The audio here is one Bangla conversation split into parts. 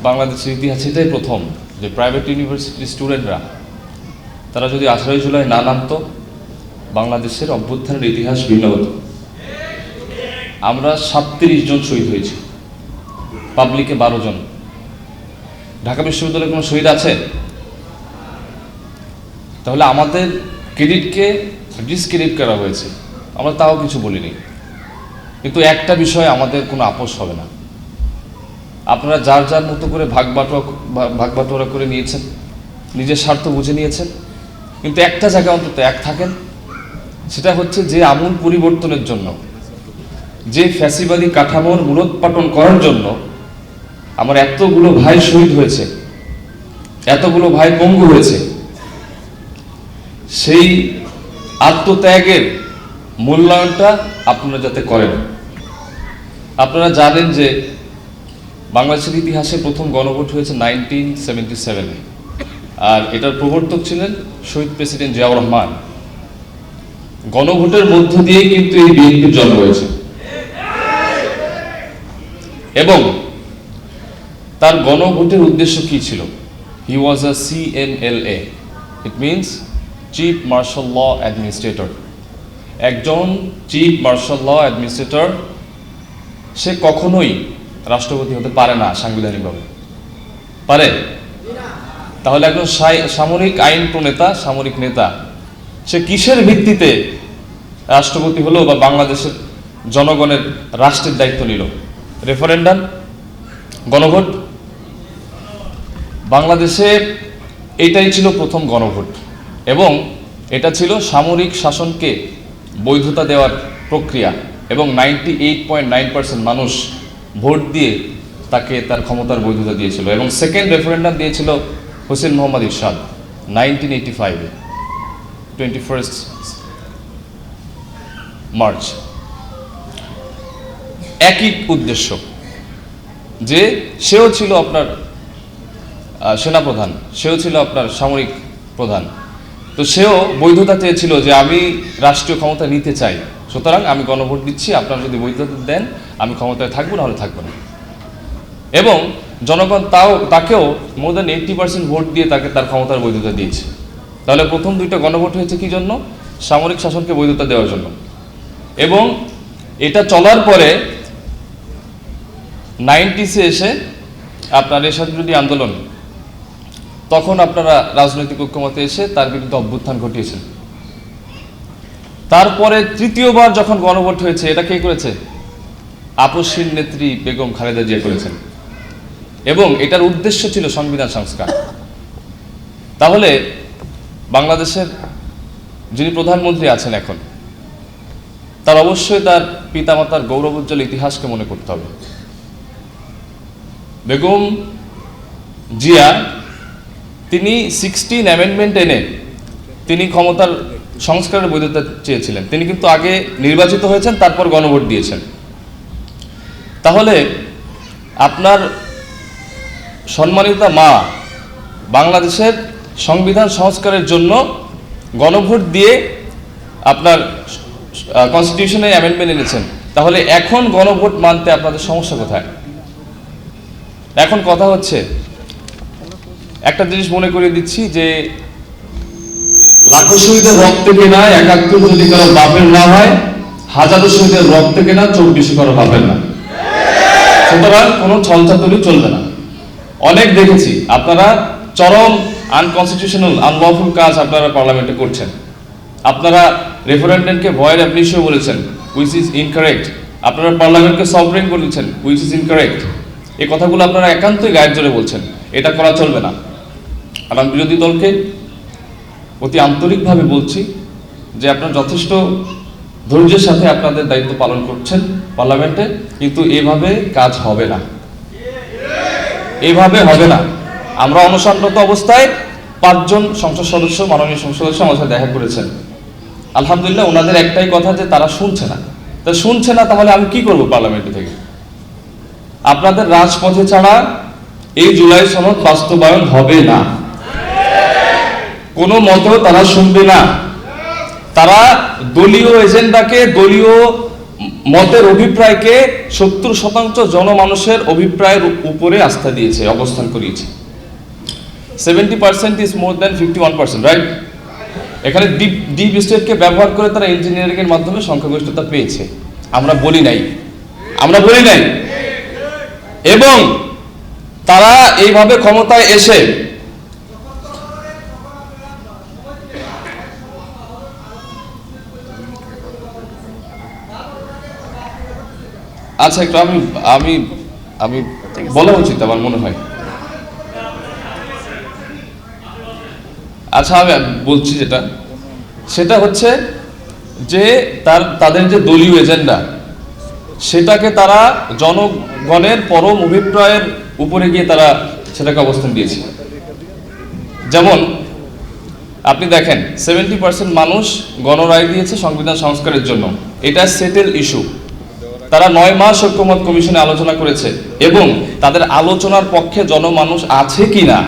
বাংলাদেশের ইতিহাসে এটাই প্রথম যে প্রাইভেট ইউনিভার্সিটির স্টুডেন্টরা তারা যদি 18 জুলাই না নামতো, বাংলাদেশের অভ্যুত্থানের ইতিহাস ভিন্ন হতো। আমরা 37 জন শহীদ হয়েছি, পাবলিকে 12 জন। ঢাকা বিশ্ববিদ্যালয়ে কোনো শহীদ আছে? তাহলে আমাদের ক্রেডিটকে ডিসক্রেডিট করা হয়েছে, আমরা তাও কিছু বলিনি। কিন্তু একটা বিষয়ে আমাদের কোনো আপোষ হবে না, আপনারা যার যার মতো করে ভাগ বাটোয়ারা করে নিয়েছেন, নিজের স্বার্থ বুঝে নিয়েছেন, কিন্তু একটা জায়গায় অন্তত এক থাকেন, সেটা হচ্ছে যে আমূল পরিবর্তনের জন্য, যে ফ্যাসিবাদী কাঠামোর মূলোৎপাটন করার জন্য আমার এতগুলো ভাই শহীদ হয়েছে, এতগুলো ভাই পঙ্গু হয়েছে, সেই আত্মত্যাগের মূল্যায়নটা আপনারা যাতে করেন। আপনারা জানেন যে বাংলাদেশের ইতিহাসে প্রথম গণভোট হয়েছে 1977-এ, আর এটার প্রবর্তক ছিলেন শহীদ প্রেসিডেন্ট জিয়াউর রহমান। গণভোটের মধ্য দিয়ে কিন্তু এই বিএনপির জন্ম হয়েছে, এবং তার গণভোটের উদ্দেশ্য কি ছিল? He was a CMLA, it means chief martial law administrator. একজন চিফ মার্শাল ল অ্যাডমিনিস্ট্রেটর সে কখনোই রাষ্ট্রপতি হতে পারে না সাংবিধানিকভাবে, পারে? তাহলে একজন সামরিক আইন প্রণেতা, সামরিক নেতা, সে কিসের ভিত্তিতে রাষ্ট্রপতি হলো বা বাংলাদেশের জনগণের রাষ্ট্রের দায়িত্ব নিল? রেফারেন্ডাম, গণভোট। বাংলাদেশে এটাই ছিল প্রথম গণভোট, এবং এটা ছিল সামরিক শাসনকে বৈধতা দেওয়ার প্রক্রিয়া, এবং 98.9% মানুষ ভোট দিয়ে তাকে তার ক্ষমতার বৈধতা দিয়েছিল। এবং সেকেন্ড রেফারেন্ডাম দিয়েছিল হোসেন মোহাম্মদ এরশাদ 1985-এ, 21 মার্চ। একই উদ্দেশ্য, যে সেও ছিল আপনার সেনাপ্রধান, সেও ছিল আপনার সামরিক প্রধান, তো সেও বৈধতা চেয়েছিল যে আমি রাষ্ট্রীয় ক্ষমতা নিতে চাই, সুতরাং আমি গণভোট দিচ্ছি, আপনারা যদি বৈধতা দেন আমি ক্ষমতায় থাকবো, নাহলে থাকবো না। এবং জনগণ তাকেও মোর দ্যান 80% ভোট দিয়ে তাকে তার ক্ষমতার বৈধতা দিয়েছে। তাহলে প্রথম দুইটা গণভোট হয়েছে কি জন্য? সামরিক শাসনকে বৈধতা দেওয়ার জন্য। এবং এটা চলার পরে 90s-এ এসে আপনার এরশাদ বিরোধী আন্দোলন, তখন আপনারা রাজনৈতিক ঐক্যমতে এসে তার বিরুদ্ধে অভ্যুত্থান ঘটিয়েছেন। তারপরে তৃতীয়বার যখন গণভোট হয়েছে, এটা কে করেছে? আপসহীন নেত্রী বেগম খালেদা জিয়া করেছেন, এবং এটার উদ্দেশ্য ছিল সংবিধান সংস্কার। তাহলে বাংলাদেশের যিনি প্রধানমন্ত্রী আছেন এখন, তার অবশ্যই তার পিতামাতার গৌরবোজ্জ্বল ইতিহাসকে মনে করতে হবে। বেগম জিয়া তিনি 16 অ্যামেন্ডমেন্ট এনে তিনি ক্ষমতার সংস্কারের বৈধতা চেয়েছিলেন। তিনি কিন্তু আগে নির্বাচিত হয়েছেন, তারপর গণভোট দিয়েছেন। তাহলে আপনার সম্মানিতা মা বাংলাদেশের সংবিধান সংস্কারের জন্য গণভোট দিয়ে আপনার কনস্টিটিউশনে অ্যামেন্ডমেন্ট এনেছেন, তাহলে এখন গণভোট মানতে আপনাদের সমস্যা কোথায়? এখন কথা হচ্ছে, একটা জিনিস মনে করিয়ে দিচ্ছি, যে লাখো শহীদের রক্ত কেনা 71 যদি কারো বাপের না হয়, হাজারো শহীদের রক্ত কেনা 24 কারো বাপের না। সুতরাং কোনো ছলচাতুরি চলবে না। অনেক দেখেছি আপনারা চরম আনকনস্টিটিউশনাল, আনলফুল কাজ আপনারা পার্লামেন্টে করছেন। আপনারা রেফারেন্ডামকে ভয়েড অ্যাব ইনিশিও বলেছেন, হুইচ ইজ ইনকারেক্ট। আপনারা পার্লামেন্টকে সফরেন বলেছেন, হুইচ ইজ ইনকারেক্ট। এই কথাগুলো আপনারা একান্তই গায়ের জোরে বলছেন, এটা করা চলবে না। আর আমি বিরোধী দলকে অতি আন্তরিকভাবে বলছি যে আপনারা যথেষ্ট ধৈর্যের সাথে আপনাদের দায়িত্ব পালন করছেন পার্লামেন্টে, কিন্তু এভাবে কাজ হবে না, এভাবে হবে না। আমরা অনশনরত অবস্থায় 5 জন সংসদ সদস্য, মাননীয় সংসদ সদস্য আমার সাথে দেখা করেছেন। আলহামদুলিল্লাহ, ওনাদের একটাই কথা যে তারা শুনছে না। তা শুনছে না, তাহলে আমি কি করব পার্লামেন্টে থেকে? আপনাদের রাজপথে ছাড়া এই জুলাই সনদ বাস্তবায়ন হবে না, কোনো মতেও তারা শুনবে না। তারা দলীয় এজেন্ডাকে, দলীয় মতের অভিপ্রায়কে 70% জনমানুষের অভিপ্রায়ের উপরে আস্থা দিয়েছে, অবস্থান করিয়েছে। 70% ইজ মোর দ্যান 51%, রাইট? এখানে ডিপ স্টেটকে ব্যবহার করে তারা ইঞ্জিনিয়ারিং এর মাধ্যমে সংখ্যাগরিষ্ঠতা পেয়েছে। আমরা বলি নাই, এবং তারা এইভাবে ক্ষমতায় এসে আচ্ছা, একটু আমি বলা উচিত আমার মনে হয়। আচ্ছা, আমি বলছি সেটা হচ্ছে যে তাদের যে দলীয় এজেন্ডা, সেটাকে তারা জনগণের পরম অভিপ্রায়ের উপরে গিয়ে তারা সেটাকে অবস্থান দিয়েছে। যেমন আপনি দেখেন 70% মানুষ গণরায় দিয়েছে সংবিধান সংস্কারের জন্য, এটা সেটেল ইস্যু। তারা 9 মাস ঐক্যমত কমিশনে আলোচনা করেছে এবং তাদের আলোচনার পক্ষে জনমানুষ আছে কিনা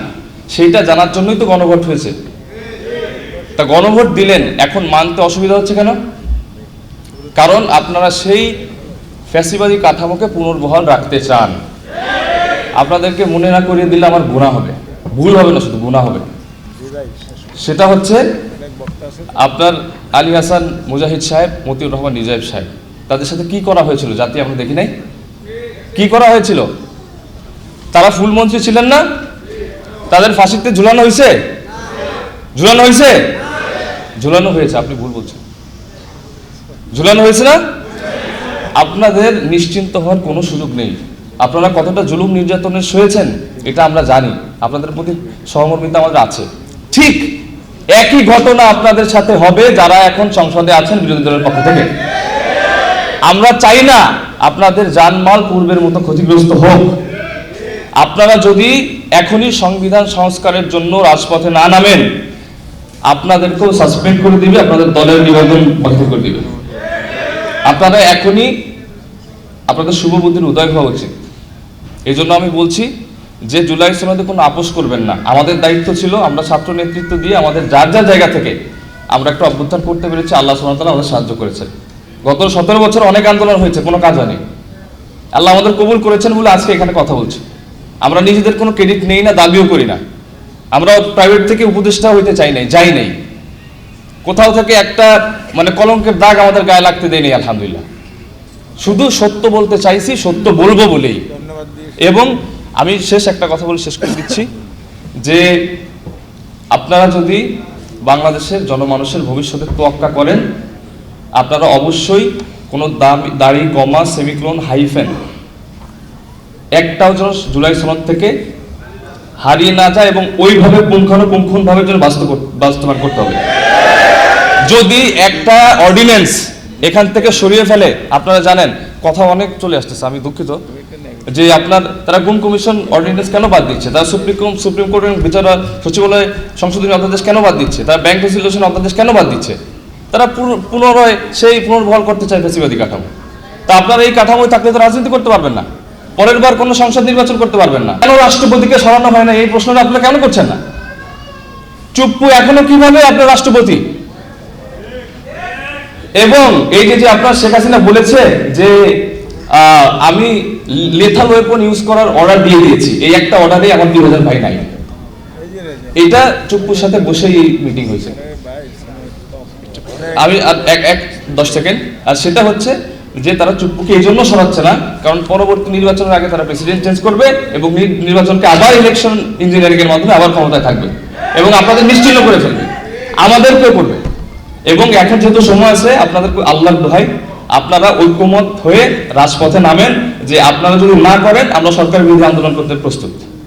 সেইটা জানার জন্যই তো গণভোট হয়েছে। তা গণভোট দিলেন, এখন মানতে অসুবিধা হচ্ছে কেন? কারণ আপনারা সেই ফ্যাসিবাদী কাঠামোকে পুনর্বহাল রাখতে চান। আপনাদেরকে মনে না করিয়ে দিলে আমার গুনাহ হবে, ভুল হবে না, শুধু গুনাহ হবে। সেটা হচ্ছে আপনার আলী হাসান মুজাহিদ সাহেব, মতিউর রহমান নিজাইব সাহেব, তাদের সাথে কি করা হয়েছিল জাতি আমরা দেখি নাই? কি করা হয়েছিল? তারা ফুলমন্ত্রী ছিলেন না? তাদের ফাঁসিতে ঝুলানো হয়েছে? ঝুলানো হয়েছে। আপনি ভুল বলছেন, ঝুলানো হয়েছে না? আপনাদের নিশ্চিন্ত হওয়ার কোনো সুযোগ নেই। আপনারা কতটা জুলুম নির্যাতনের সয়েছেন এটা আমরা জানি, আপনাদের প্রতি সহমর্মিতা আমাদের আছে। ঠিক একই ঘটনা আপনাদের সাথে হবে যারা এখন সংসদে আছেন বিরোধী দলের পক্ষ থেকে। আমরা চাই না আপনাদের জানমাল পূর্বের মতো ক্ষতিগ্রস্ত হোক। আপনারা যদি এখনই সংবিধান সংস্কারের জন্য রাজপথে না নামেন, আপনাদেরকেও সাসপেন্ড করে দিবে, আপনাদের দলের নিবন্ধন বাতিল করে দিবে। আপনারা এখনই আপনাদের শুভ বুদ্ধির উদয় হওয়া উচিত। এই জন্য আমি বলছি যে জুলাই সনদে কোনো আপোষ করবেন না। আমাদের দায়িত্ব ছিল, আমরা ছাত্র নেতৃত্ব দিয়ে আমাদের যার জায়গা থেকে আমরা একটা অভ্যুত্থান করতে পেরেছি। আল্লাহ সুবহানাহু ওয়া তাআলা আমাদের সাহায্য করেছেন। গত 17 বছর অনেক আন্দোলন হয়েছে, কোনো কাজ হয়নি। আল্লাহ আমাদের কবুল করেছেন বলে আজকে এখানে কথা বলছি। আমরা নিজেদের কোনো ক্রেডিট নেই না, দাবিও করি না। আমরা প্রাইভেট থেকে উপদেষ্টা হইতে যাই নাই। কোথাও থেকে একটা কলঙ্কের দাগ আমাদের গায়ে লাগতে দেয়নি, আলহামদুলিল্লাহ। শুধু সত্য বলতে চাইছি, সত্য বলবো বলেই। এবং আমি একটা কথা বলে শেষ করে দিচ্ছি যে আপনারা যদি বাংলাদেশের জনমানুষের ভবিষ্যতের তোয়াক্কা করেন, আপনারা অবশ্যই কোনো দাড়ি, কমা, সেমিকোলন, হাইফেন একটাও যেন জুলাই সনদ থেকে হারিয়ে না যায় এবং ওইভাবে পুঙ্খানুপুঙ্খভাবে যেন বাস্তবায়ন করতে হবে। যদি একটা অর্ডিন্যান্স এখান থেকে সরিয়ে ফেলে, আপনারা জানেন কথা অনেক চলে আসতেছে, আমি দুঃখিত, যে তারা গুম কমিশন অর্ডিন্যান্স কেন বাদ দিচ্ছে, তারা সুপ্রিম কোর্টের বিচার সচিবালয় সংশোধনী অধ্যাদেশ কেন বাদ দিচ্ছে, তারা ব্যাংক রেজুলেশন অধ্যাদেশ কেন বাদ দিচ্ছে? তারা পুনরায় সেই পুনর্বহাল করতে চায় ফ্যাসিবাদী কাঠামো। তা আপনারা এই কাঠামোয় থাকলে তো রাজনীতি করতে পারবেন না, পরের বার কোনো সংসদ নির্বাচন করতে পারবেন না। কেন রাষ্ট্রপতিকে সরানো হয় না, এই প্রশ্নটা আপনারা কেন করছেন না? চুপ্পু এখনো কিভাবে আপনার রাষ্ট্রপতি? এবং এই যে আপনার শেখ হাসিনা বলেছে যে আমি লেথাল ওয়েপন ইউজ করার অর্ডার দিয়ে দিয়েছি, এই একটা অর্ডারে আমার 2000 ভাই নাই। এটা চুপ্পুর সাথে বসেই মিটিং হয়েছে। আমি 10 সেকেন্ড। আর সেটা হচ্ছে যে তারা চুপ্পুকে এই জন্য সরাচ্ছে না, কারণ পরবর্তী নির্বাচনের আগে তারা প্রেসিডেন্ট চেঞ্জ করবে এবং নির্বাচনকে আবার ইলেকশন ইঞ্জিনিয়ারিং এর মাধ্যমে আবার ক্ষমতায় থাকবে এবং আপনাদের নিশ্চিহ্ন করে ফেলবে, আমাদেরকেও করবে। এবং এখন যেহেতু সময় আছে, আপনাদের আল্লাহর দোহাই আপনারা ঐক্যমত হয়ে রাজপথে নামেন, যে আপনারা যদি না করেন আমরা সরকার বিরোধী আন্দোলন করতে প্রস্তুত।